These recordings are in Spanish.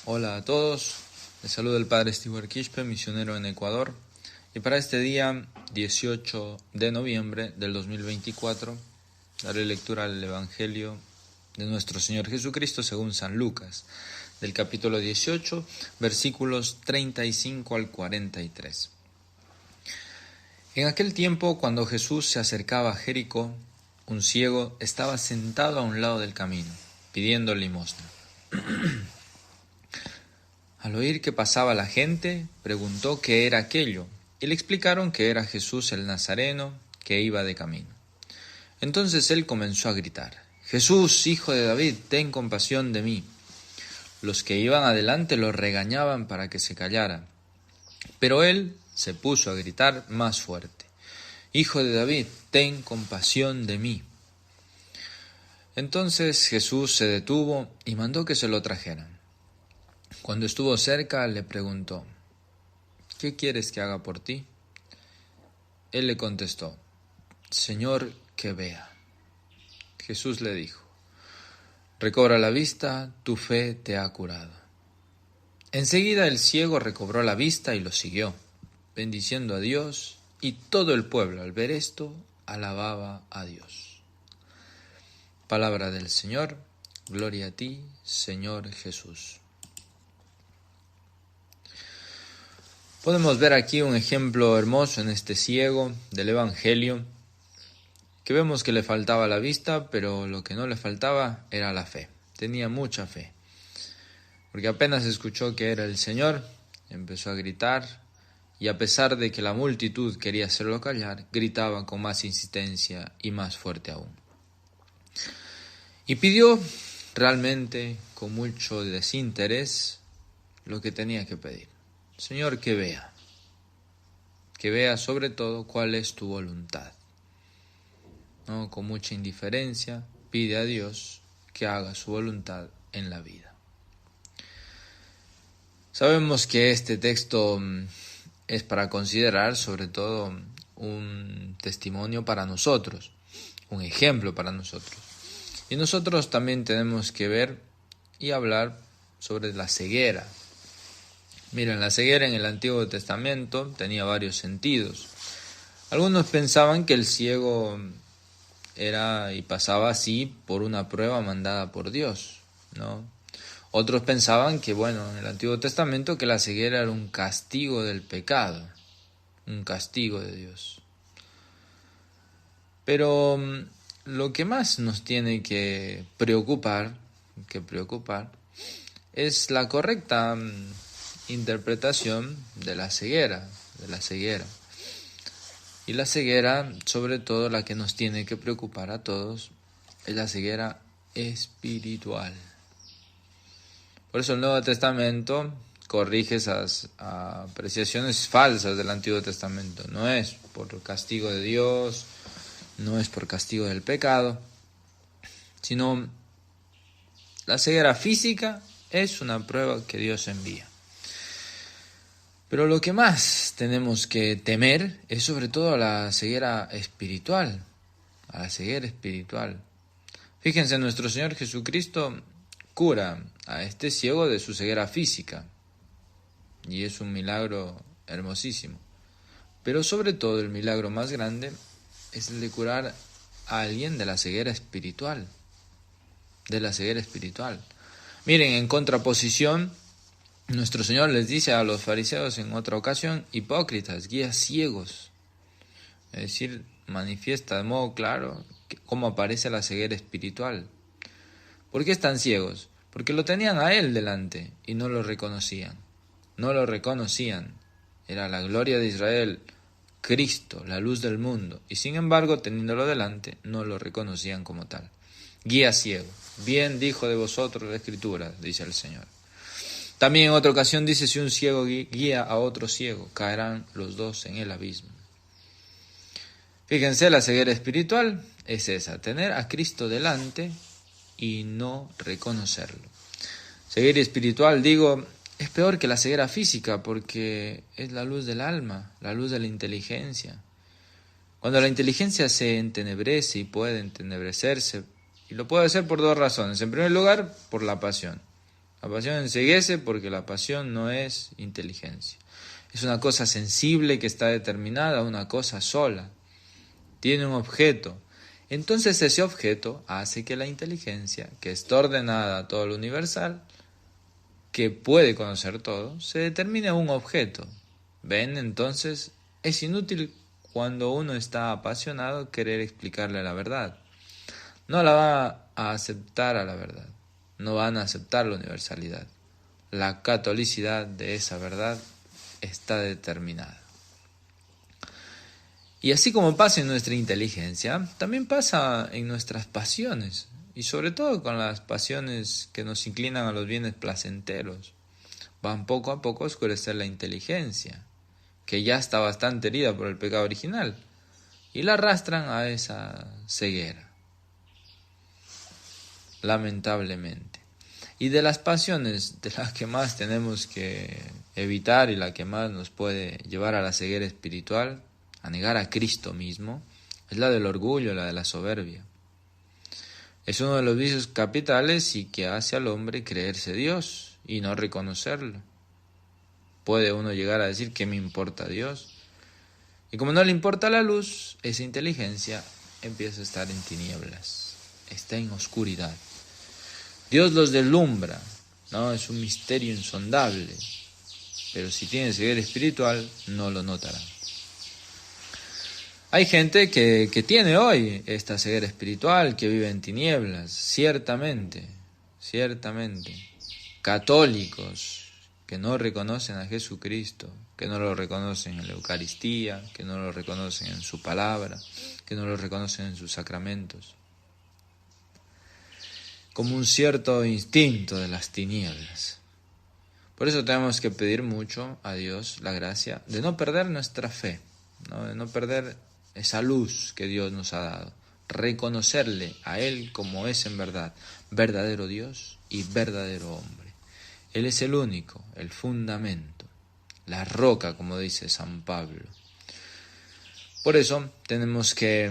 Hola a todos, les saluda el Padre Stewart Quispe, misionero en Ecuador, y para este día 18 de noviembre del 2024 daré lectura al Evangelio de nuestro Señor Jesucristo según San Lucas, del capítulo 18, versículos 35 al 43. En aquel tiempo, cuando Jesús se acercaba a Jericó, un ciego estaba sentado a un lado del camino, pidiendo limosna. Al oír que pasaba la gente, preguntó qué era aquello, y le explicaron que era Jesús el Nazareno, que iba de camino. Entonces él comenzó a gritar: «Jesús, hijo de David, ten compasión de mí». Los que iban adelante lo regañaban para que se callara, pero él se puso a gritar más fuerte: «Hijo de David, ten compasión de mí». Entonces Jesús se detuvo y mandó que se lo trajeran. Cuando estuvo cerca, le preguntó: «¿Qué quieres que haga por ti?». Él le contestó: «Señor, que vea». Jesús le dijo: «Recobra la vista, tu fe te ha curado». Enseguida el ciego recobró la vista y lo siguió, bendiciendo a Dios, y todo el pueblo, al ver esto, alababa a Dios. Palabra del Señor, gloria a ti, Señor Jesús. Podemos ver aquí un ejemplo hermoso en este ciego del Evangelio, que vemos que le faltaba la vista, pero lo que no le faltaba era la fe. Tenía mucha fe, porque apenas escuchó que era el Señor, empezó a gritar, y a pesar de que la multitud quería hacerlo callar, gritaba con más insistencia y más fuerte aún. Y pidió realmente con mucho desinterés lo que tenía que pedir: Señor, que vea sobre todo cuál es tu voluntad. ¿No? Con mucha indiferencia pide a Dios que haga su voluntad en la vida. Sabemos que este texto es para considerar sobre todo un testimonio para nosotros, un ejemplo para nosotros. Y nosotros también tenemos que ver y hablar sobre la ceguera. Miren, la ceguera en el Antiguo Testamento tenía varios sentidos. Algunos pensaban que el ciego era y pasaba así por una prueba mandada por Dios, ¿no? Otros pensaban que, en el Antiguo Testamento, que la ceguera era un castigo del pecado, un castigo de Dios. Pero lo que más nos tiene que preocupar es la correcta interpretación de la ceguera. Y la ceguera, sobre todo la que nos tiene que preocupar a todos, es la ceguera espiritual. Por eso el Nuevo Testamento corrige esas apreciaciones falsas del Antiguo Testamento. No es por castigo de Dios, no es por castigo del pecado, sino la ceguera física es una prueba que Dios envía. Pero lo que más tenemos que temer es sobre todo a la ceguera espiritual, Fíjense, nuestro Señor Jesucristo cura a este ciego de su ceguera física, y es un milagro hermosísimo. Pero sobre todo el milagro más grande es el de curar a alguien de la ceguera espiritual. Miren, en contraposición, nuestro Señor les dice a los fariseos en otra ocasión: hipócritas, guías ciegos. Es decir, manifiesta de modo claro cómo aparece la ceguera espiritual. ¿Por qué están ciegos? Porque lo tenían a Él delante y no lo reconocían. Era la gloria de Israel, Cristo, la luz del mundo. Y sin embargo, teniéndolo delante, no lo reconocían como tal. Guía ciego. Bien dijo de vosotros la Escritura, dice el Señor. También en otra ocasión dice: si un ciego guía a otro ciego, caerán los dos en el abismo. Fíjense, la ceguera espiritual es esa: tener a Cristo delante y no reconocerlo. Ceguera espiritual, es peor que la ceguera física, porque es la luz del alma, la luz de la inteligencia. Cuando la inteligencia se entenebrece y puede entenebrecerse, y lo puede hacer por dos razones. En primer lugar, por la pasión. La pasión enceguece porque la pasión no es inteligencia. Es una cosa sensible que está determinada a una cosa sola. Tiene un objeto. Entonces ese objeto hace que la inteligencia, que está ordenada a todo lo universal, que puede conocer todo, se determine a un objeto. ¿Ven? Entonces es inútil cuando uno está apasionado querer explicarle la verdad. No la va a aceptar a la verdad. No van a aceptar la universalidad. La catolicidad de esa verdad está determinada. Y así como pasa en nuestra inteligencia, también pasa en nuestras pasiones, y sobre todo con las pasiones que nos inclinan a los bienes placenteros. Van poco a poco a oscurecer la inteligencia, que ya está bastante herida por el pecado original, y la arrastran a esa ceguera, lamentablemente. Y de las pasiones de las que más tenemos que evitar y la que más nos puede llevar a la ceguera espiritual, a negar a Cristo mismo, es la del orgullo, la de la soberbia. Es uno de los vicios capitales y que hace al hombre creerse Dios y no reconocerlo. Puede uno llegar a decir ¿qué me importa Dios? Y como no le importa la luz, esa inteligencia empieza a estar en tinieblas, está en oscuridad. Dios los deslumbra, ¿no? Es un misterio insondable, pero si tiene ceguera espiritual no lo notarán. Hay gente que tiene hoy esta ceguera espiritual, que vive en tinieblas, ciertamente. Católicos que no reconocen a Jesucristo, que no lo reconocen en la Eucaristía, que no lo reconocen en su palabra, que no lo reconocen en sus sacramentos. Como un cierto instinto de las tinieblas. Por eso tenemos que pedir mucho a Dios la gracia de no perder nuestra fe, ¿no? De no perder esa luz que Dios nos ha dado. Reconocerle a Él como es en verdad, verdadero Dios y verdadero hombre. Él es el único, el fundamento, la roca, como dice San Pablo. Por eso tenemos que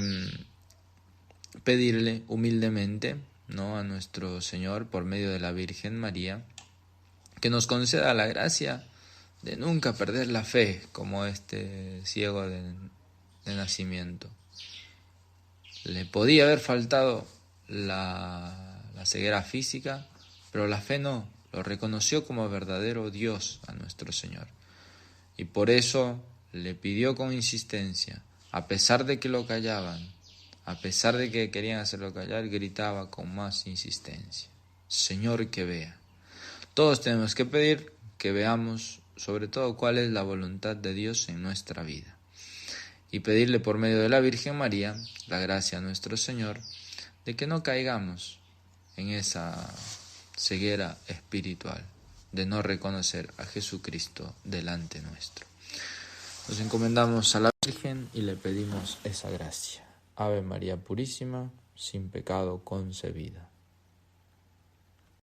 pedirle humildemente, ¿no?, a nuestro Señor por medio de la Virgen María, que nos conceda la gracia de nunca perder la fe, como este ciego de nacimiento. Le podía haber faltado la ceguera física, pero la fe no, lo reconoció como verdadero Dios a nuestro Señor. Y por eso le pidió con insistencia, a pesar de que lo callaban, a pesar de que querían hacerlo callar, gritaba con más insistencia: Señor, que vea. Todos tenemos que pedir que veamos sobre todo cuál es la voluntad de Dios en nuestra vida. Y pedirle por medio de la Virgen María la gracia a nuestro Señor de que no caigamos en esa ceguera espiritual, de no reconocer a Jesucristo delante nuestro. Nos encomendamos a la Virgen y le pedimos esa gracia. Ave María Purísima, sin pecado concebida.